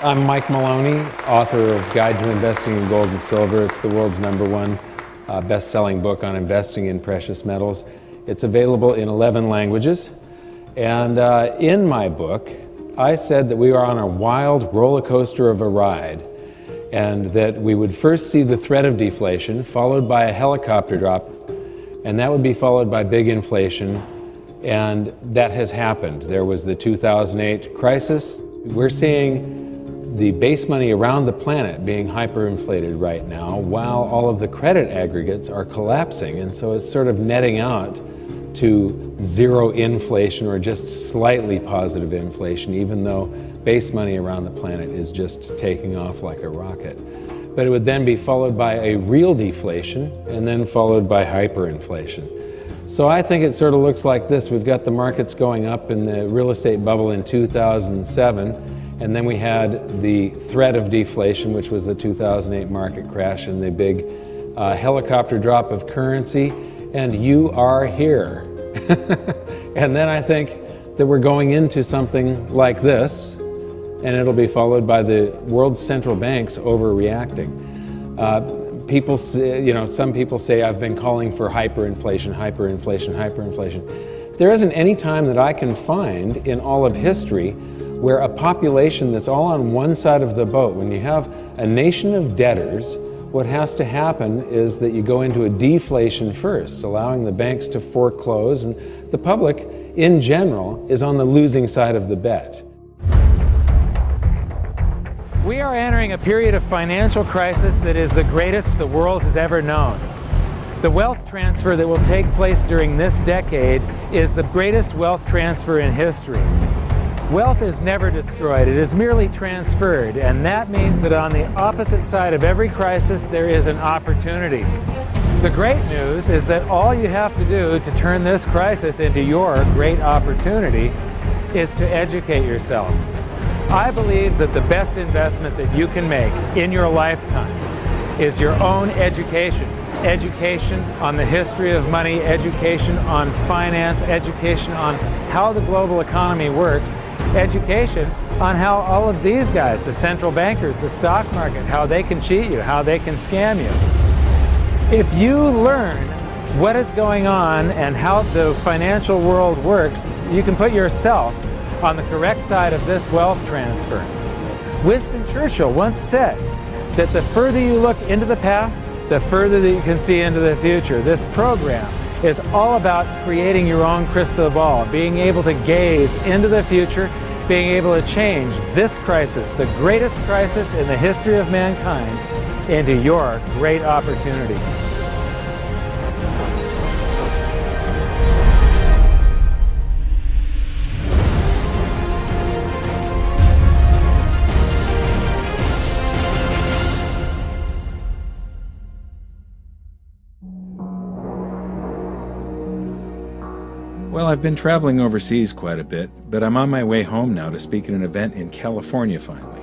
I'm Mike Maloney, author of Guide to Investing in Gold and Silver. It's the world's #1 best-selling book on investing in precious metals. It's available in 11 languages. And in my book, I said that we are on a wild roller coaster of a ride, and that we would first see the threat of deflation, followed by a helicopter drop, and that would be followed by big inflation, and that has happened. There was the 2008 crisis. We're seeing the base money around the planet being hyperinflated right now, while all of the credit aggregates are collapsing, and so it's sort of netting out to zero inflation or just slightly positive inflation, even though base money around the planet is just taking off like a rocket. But it would then be followed by a real deflation, and then followed by hyperinflation. So I think it sort of looks like this. We've got the markets going up in the real estate bubble in 2007, and then we had the threat of deflation, which was the 2008 market crash and the big helicopter drop of currency, and you are here. And then I think that we're going into something like this, and it'll be followed by the world's central banks overreacting. People say, some people say I've been calling for hyperinflation, hyperinflation, hyperinflation. There isn't any time that I can find in all of history where a population that's all on one side of the boat, when you have a nation of debtors, what has to happen is that you go into a deflation first, allowing the banks to foreclose, and the public in general is on the losing side of the bet. We are entering a period of financial crisis that is the greatest the world has ever known. The wealth transfer that will take place during this decade is the greatest wealth transfer in history. Wealth is never destroyed, it is merely transferred, and that means that on the opposite side of every crisis there is an opportunity. The great news is that all you have to do to turn this crisis into your great opportunity is to educate yourself. I believe that the best investment that you can make in your lifetime is your own education. Education on the history of money, education on finance, education on how the global economy works, education on how all of these guys, the central bankers, the stock market, how they can cheat you, how they can scam you. If you learn what is going on and how the financial world works, you can put yourself on the correct side of this wealth transfer. Winston Churchill once said that the further you look into the past, the further that you can see into the future. This program is all about creating your own crystal ball, being able to gaze into the future, being able to change this crisis, the greatest crisis in the history of mankind, into your great opportunity. Well, I've been traveling overseas quite a bit, but I'm on my way home now to speak at an event in California finally.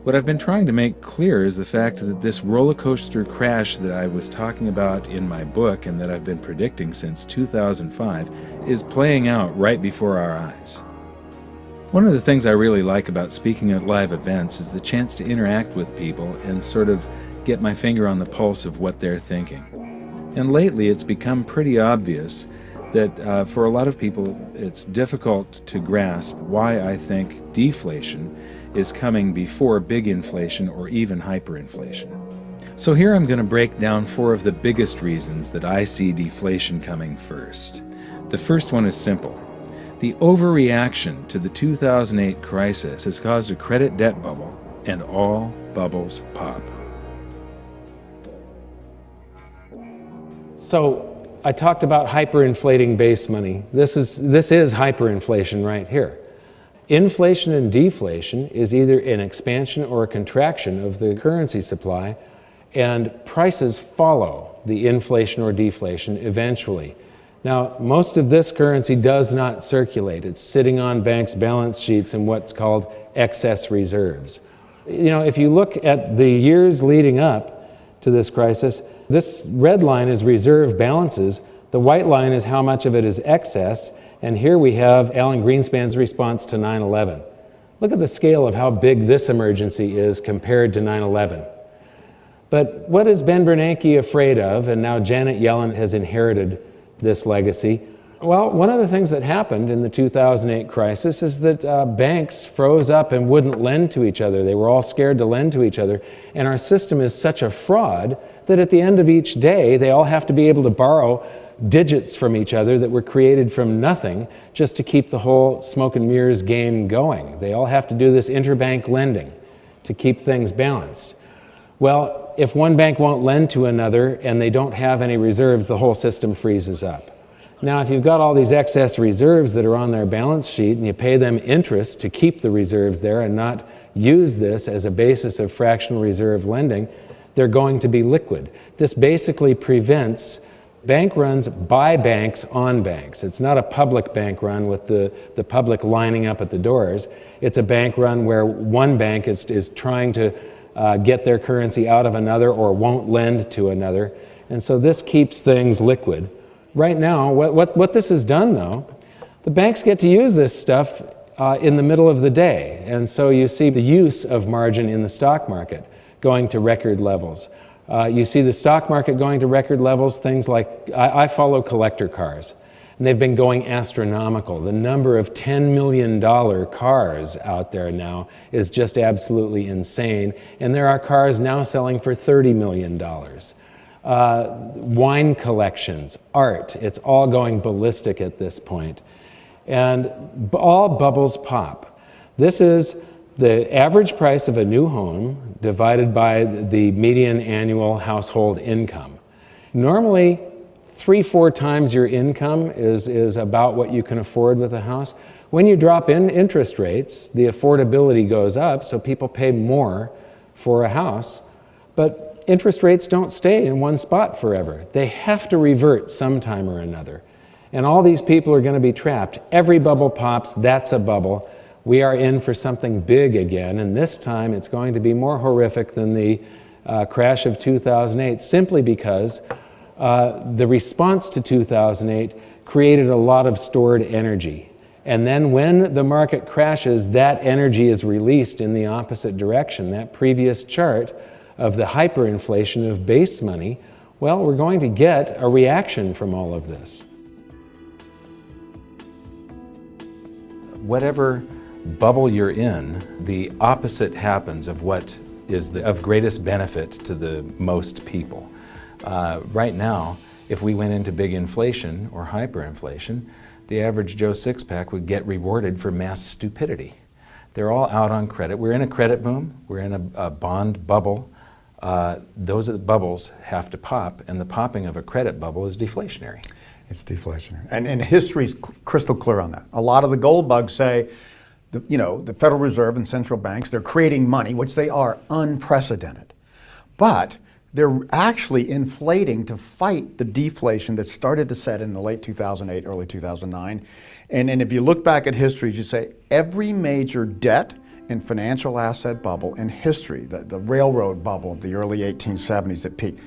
What I've been trying to make clear is the fact that this roller coaster crash that I was talking about in my book and that I've been predicting since 2005 is playing out right before our eyes. One of the things I really like about speaking at live events is the chance to interact with people and sort of get my finger on the pulse of what they're thinking. And lately it's become pretty obvious that for a lot of people it's difficult to grasp why I think deflation is coming before big inflation or even hyperinflation. So here I'm going to break down 4 of the biggest reasons that I see deflation coming first. The first one is simple. The overreaction to the 2008 crisis has caused a credit debt bubble, and all bubbles pop. So I talked about hyperinflating base money. This is hyperinflation right here. Inflation and deflation is either an expansion or a contraction of the currency supply, and prices follow the inflation or deflation eventually. Now, most of this currency does not circulate. It's sitting on banks' balance sheets in what's called excess reserves. If you look at the years leading up to this crisis, this red line is reserve balances. The white line is how much of it is excess. And here we have Alan Greenspan's response to 9/11. Look at the scale of how big this emergency is compared to 9/11. But what is Ben Bernanke afraid of, and now Janet Yellen has inherited this legacy? Well, one of the things that happened in the 2008 crisis is that banks froze up and wouldn't lend to each other. They were all scared to lend to each other. And our system is such a fraud that at the end of each day, they all have to be able to borrow digits from each other that were created from nothing just to keep the whole smoke and mirrors game going. They all have to do this interbank lending to keep things balanced. Well, if one bank won't lend to another and they don't have any reserves, the whole system freezes up. Now, if you've got all these excess reserves that are on their balance sheet and you pay them interest to keep the reserves there and not use this as a basis of fractional reserve lending, they're going to be liquid. This basically prevents bank runs by banks on banks. It's not a public bank run with the public lining up at the doors. It's a bank run where one bank is trying to get their currency out of another or won't lend to another. And so this keeps things liquid. Right now, what this has done, though, the banks get to use this stuff in the middle of the day. And so you see the use of margin in the stock market going to record levels. You see the stock market going to record levels, things like, I follow collector cars, and they've been going astronomical. The number of $10 million cars out there now is just absolutely insane. And there are cars now selling for $30 million. Wine collections, art, it's all going ballistic at this point. And all bubbles pop. This is the average price of a new home divided by the median annual household income. Normally, 3-4 times your income is about what you can afford with a house. When you drop in interest rates, the affordability goes up, so people pay more for a house. But interest rates don't stay in one spot forever. They have to revert sometime or another. And all these people are going to be trapped. Every bubble pops, that's a bubble. We are in for something big again, and this time it's going to be more horrific than the crash of 2008, simply because the response to 2008 created a lot of stored energy. And then when the market crashes, that energy is released in the opposite direction. That previous chart of the hyperinflation of base money, well, we're going to get a reaction from all of this. Whatever bubble you're in, the opposite happens of what is of greatest benefit to the most people. Right now, if we went into big inflation or hyperinflation, the average Joe six-pack would get rewarded for mass stupidity. They're all out on credit. We're in a credit boom. We're in a bond bubble. Those bubbles have to pop, and the popping of a credit bubble is deflationary. It's deflationary. And history's crystal clear on that. A lot of the gold bugs say, the Federal Reserve and central banks, they're creating money, which they are unprecedented. But they're actually inflating to fight the deflation that started to set in the late 2008, early 2009. And if you look back at history, you say every major debt and financial asset bubble in history, the railroad bubble of the early 1870s at peak,